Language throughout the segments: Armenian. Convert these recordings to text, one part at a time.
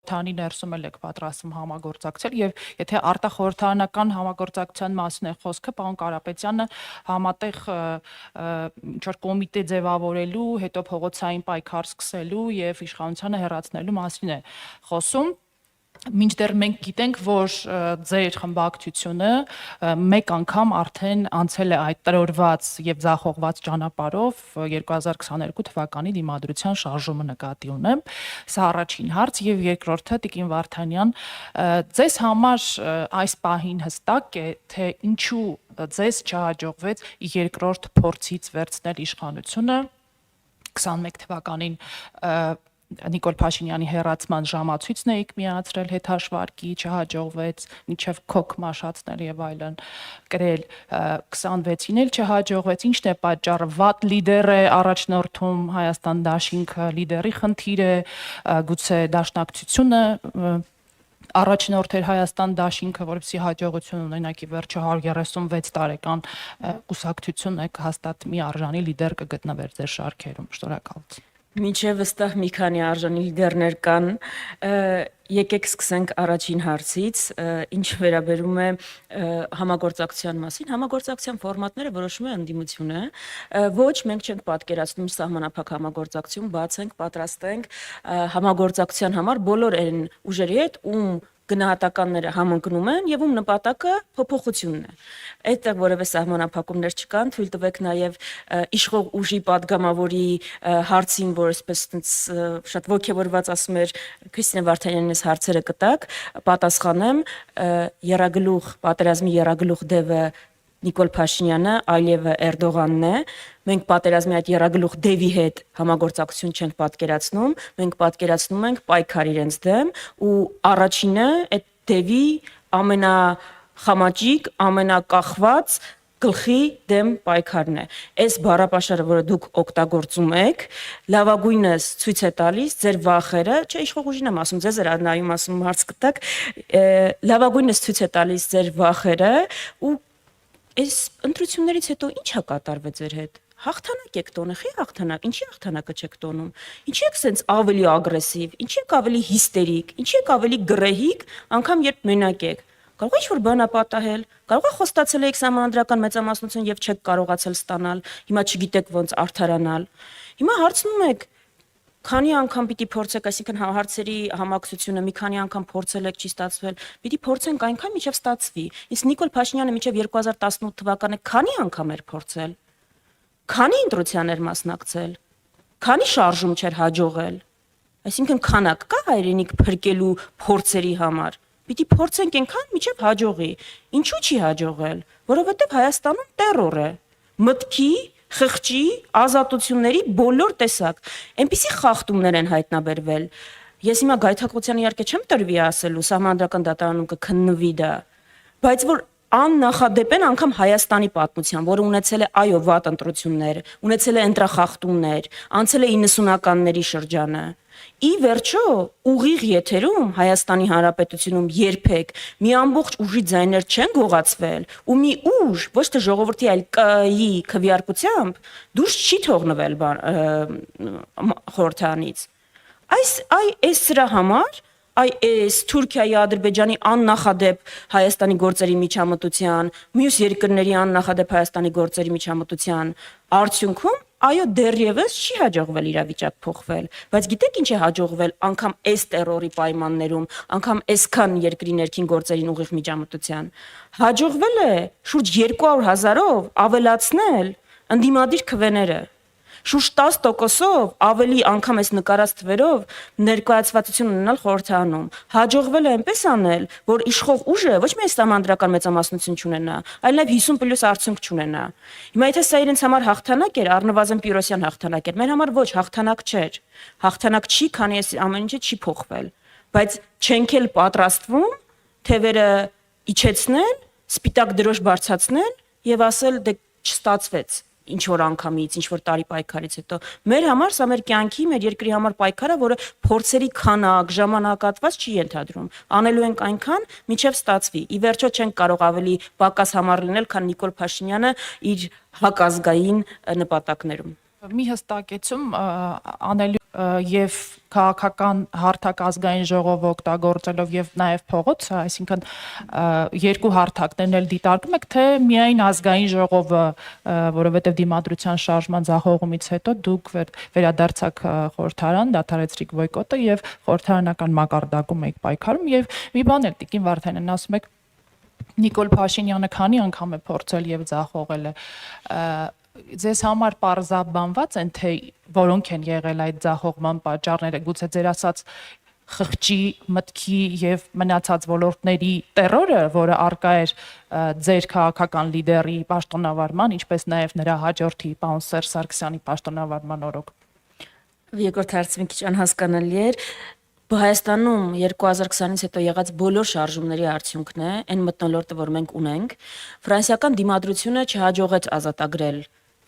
խորհրդարանի ներսում էլ եք պատրաստվում համագործակցել եւ եթե արտախորհրդարանական համագործակցության մասին է խոսքը, պարոն Կարապետյանը համատեղ ինչ որ կոմիտե ձևավորելու, հետո փողոցային պայքար սկսելու եւ իշխանությանը հեռացնելու մասին է խոսում։ Մինչդեռ մենք գիտենք, որ ձեր խմբակցությունը մեկ անգամ արդեն անցել է այդ տրորված եւ ձախողված ճանապարհով 2022 թվականի դիմադրության շարժումը նկատի ունեմ։ Սա առաջին հարց եւ երկրորդը Տիկին Վարդանյան, ձեզ համար այս պահին հստակ է, թե ինչու ձեզ չհաջողվեց երկրորդ փորձից վերցնել իշխանությունը 21 թվականին Նիկոլ Փաշինյանի հեռացման ժամացույցն էիք միացրել հետհաշվարկի, չհաջողվեց, մինչև քոք մաշացնել եւ այլն կրել 26-ին էլ չհաջողվեց, ինչն է պատճառը, վատ լիդեր է առաջնորդում Հայաստան դաշինքը, լիդերի խնդիր է, գուցե դաշնակցությունը առաջնորդեր Հայաստան դաշինքը, որպեսզի հաջողություն ունենաքի վերջը 136 տարեկան կուսակցություն եք հաստատ մի արժանի լիդեր կգտնվեր ձեր շարքերում։ Շնորհակալություն։ Մինչև վստահ մի քանի արժանի լիդերներ կան, եկեք սկսենք առաջին հարցից, ինչ վերաբերում է համագործակցության մասին։ Համագործակցության ֆորմատները որոշում է ընդդիմությունը, ոչ մենք չենք պատկերացնում սահմանափակ համագործակցություն, բաց ենք, պատրաստ ենք համագործակցության համար բոլոր այն ուժերի հետ, ում գնահատականները համընկնում են եւ ում նպատակը փոփոխությունն է։ Այդտեղ որևէ սահմանափակումներ չկան, թույլ տվեք նաեւ իշխող ուժի падգամավորի հարցին, որ այսպես շատ ոգևորված ասում էր Քրիստինե Վարդանյանն այս հարցերը կտակ, պատասխանեմ, երագլուխ, պատերազմի երագլուխ դևը Նիկոլ Փաշինյանը, Ալիևը, Էրդողանն է։ Մենք պատերազմի այդ երագլուխ դևի հետ համագործակցություն չենք պատկերացնում, մենք պատկերացնում ենք պայքար իրենց դեմ ու առաջինը այդ դևի ամենախամաճիկ, ամենակախված գլխի դեմ պայքարն է։ Այս բառապաշարը, որը դուք օգտագործում եք, լավագույնս ցույց է տալիս ձեր վախերը, չէ, իշխող ուժին եմ ասում, ձեզ էր նայում ասում հարց կտակ, լավագույնս ցույց է տալիս ձեր վախերը ու այս ընտրություններից հետո ի՞նչ է կատարվել ձեր հետ։ Հաղթանակ եք տոնել, խի հաղթանակ, ինչի հաղթանակը չեք տոնում։ Ինչի եք սենց ավելի ագրեսիվ, ինչի եք ավելի հիստերիկ, ինչի եք ավելի գրեհիկ, անգամ երբ մենակ եք։ Կարող է ինչ-որ բան ապատահել, կարող է խոստացել եք սահմանադրական մեծամասնություն եւ չեք կարողացել ստանալ, հիմա չգիտեք ոնց արդարանալ։ Հիմա հարցնում եք, քանի անգամ պիտի փորձեք, այսինքն հարցերի համակցությունը մի քանի անգամ փորձել եք, չի ստացվել, պիտի փորձենք այնքան մինչև ստացվի։ Իսկ Նիկոլ Փաշինյանը մինչև 2018 թվականը քանի անգամ էր փորձել։ Քանի ընտրության էր մասնակցել։ Քանի շարժում չէր հաջողել։ Այսինքն քանակ կա հայրենիք փրկելու փորձերի համար։ Պիտի փորձենք այնքան մինչև հաջողի։ Ինչու չի հաջողել։ Որովհետև Հայաստանում տերոր է։ Մտքի խղճի, ազատությունների բոլոր տեսակ։ Այնպիսի խախտումներ են հայտնաբերվել։ Ես հիմա գայթակղության իհարկե չեմ տրվի ասելու, սահմանադրական դատարանում կքննվի դա, բայց որ աննախադեպ են անգամ Հայաստանի պատմության, որը ունեցել է այո վատ ընտրություններ, ունեցել է ընտրախախտումներ, անցել է 90-ականների շրջանը։ Ի վերջո ուղիղ եթերում Հայաստանի Հանրապետությունում երբեք մի ամբողջ ուժի ձայներ չեն գողացվել ու մի ուժ ոչ թե ժողովրդի այլ կայի քվեարկությամբ դուրս չի թողնվել խորհրդարանից։ Այս սրա համար այս Թուրքիայի, Ադրբեջանի աննախադեպ Հայաստանի գործերի միջամտության, մյուս երկրների աննախադեպ Հայաստանի գործերի միջամտության արդյունքում այո դեռևս չի հաջողվել իրավիճակ փոխվել, բայց գիտեք ինչ է հաջողվել անգամ այս տերորի պայմաններում, անգամ այսքան երկրի ներքին գործերին ուղիղ միջամտության, հաջողվել է շուրջ 200,000-ով ավելացնել ընդդիմադիր քվեները, շուրջ 10%-ով ավելի անգամ այս նկարած թվերով ներկայացվածություն ունենալ խորհրդարանում, հաջողվել է այնպես անել, որ իշխող ուժը ոչ միայն սահմանադրական մեծամասնություն չունենա, այլև 50+ արդյունք չունենա։ Հիմա եթե սա իրենց համար հաղթանակ էր, առնվազն Պիրոսյան հաղթանակ էր, մեր համար ոչ հաղթանակ չէր։ Հաղթանակ չի, քանի այս ամեն ինչը չի փոխվել, բայց չենք էլ պատրաստվում թևերը իջեցնել, սպիտակ դրոշ բարձրացնել եւ ասել դե չստացվեց ինչ որ անգամից, ինչ որ տարի պայքարից հետո։ Մեր համար սա մեր կյանքի, մեր երկրի համար պայքար է, որը փորձերի քանակ, ժամանակատված չի ենթադրում։ Անելու ենք այնքան, մինչև ստացվի։ Ի վերջո չենք կարող ավելի պակաս համառ լինել, քան Նիկոլ Փաշինյանը իր հակազգային նպատակներում։ Մի հստակեցում անելու եւ քաղաքական հարթակ ազգային ժողովը օգտագործելով եւ նաեւ փողոցը, այսինքն երկու հարթակներն էլ դիտարկում եք, թե միայն ազգային ժողովը, որովհետեւ դիմադրության շարժման ձախողումից հետո դուք վերադարձաք խորհրդարան, դադարեցրիք բոյկոտը եւ խորհրդարանական մակարդակում եք պայքարում եւ մի բան էլ Տիկին Վարդանյանն ասում եք Նիկոլ Փաշինյանը քանի անգամ է փորձել եւ ձախողել է ձեզ համար պարզաբանված են թե որոնք են եղել այդ ձախողման պատճառները գուցե ձեր ասած խղճի մտքի եւ մնացած ոլորտների terror-ը, որը արկա էր ձեր քաղաքական լիդերի պաշտոնավարման, ինչպես նաեւ նրա հաջորդի պարոն Սերժ Սարգսյանի պաշտոնավարման օրոք։ Երկրորդ հարցը մի քիչ անհասկանալի էր։ Հայաստանում 2020-ից հետո եղած բոլոր շարժումների արդյունքն է, այն մթնոլորտը, որ մենք ունենք, ֆրանսիական դիմադրությունը չհաջողեց ազատագրել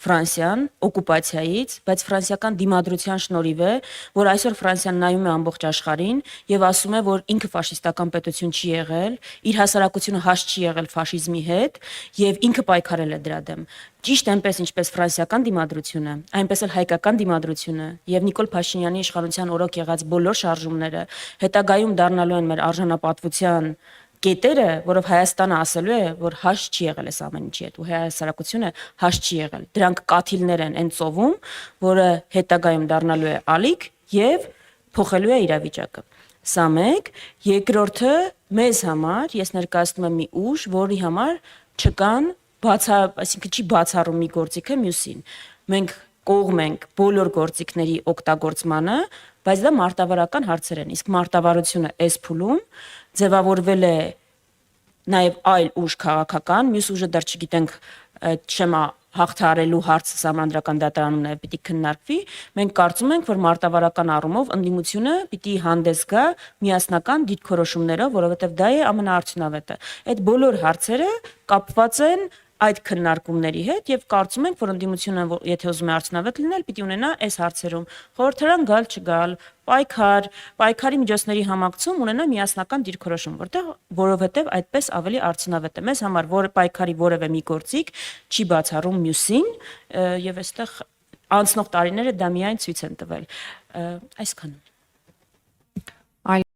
Ֆրանսիան օկուպացիայից, բայց ֆրանսիական դիմադրության շնորհիվ է, որ այսօր Ֆրանսիան նայում է ամբողջ աշխարհին եւ ասում է, որ ինքը ֆաշիստական պետություն չի եղել, իր հասարակությունը հաշ չի եղել ֆաշիզմի հետ եւ ինքը պայքարել է դրա դեմ։ Ճիշտ այնպես ինչպես ֆրանսիական դիմադրությունը, այնպես էլ հայկական դիմադրությունը եւ Նիկոլ Փաշինյանի իշխանության օրոք եղած բոլոր շարժումները հետագայում դառնալու են մեր արժանապատվության կետերը, որով Հայաստանը ասելու է, որ հաշ չի եղել այս ամեն ինչի հետ ու հասարակությունը հաշ չի եղել։ Դրանք կաթիլներ են այն ծովում, որը հետագայում դառնալու է ալիք եւ փոխելու է իրավիճակը։ Սա մեկ, երկրորդը մեզ համար, ես ներկայացնում եմ մի ուժ, որի համար չկան այսինքն չի բացառում մի գործիքը մյուսին։ Մենք կողմ ենք բոլոր գործիքների օգտագործմանը, բայց դա մարտավարական հարցեր են։ Իսկ մարտավարությունը այս փուլում ձևավորվել է նաև այլ ուժ քաղաքական, մյուս ուժը դեռ չգիտենք չեմա հաղթահարելու հարցը սահմանադրական դատարանում նաև պիտի քննարկվի, մենք կարծում ենք, որ մարտավարական առումով ընդդիմությունը պիտի հանդես գա միասնական դիրքորոշումներով, որովհետև դա է ամենաարդյունավետը։ Այդ բոլոր հարցերը կապված են այդ քննարկումների հետ եւ կարծում ենք, որ ընդդիմությունը եթե ուզում է արդյունավետ լինել, պիտի ունենա այս հարցերում խորհրդարան գալ չգալ, պայքարի միջոցների համակցում ունենա միասնական դիրքորոշում, որովհետեւ այդպես ավելի արդյունավետ է։ Մեզ համար որ պայքարի որևէ մի գործիք չի բացառում մյուսին եւ այստեղ անցնող տարիները դա միայն ցույց են տվել։ Այսքանը։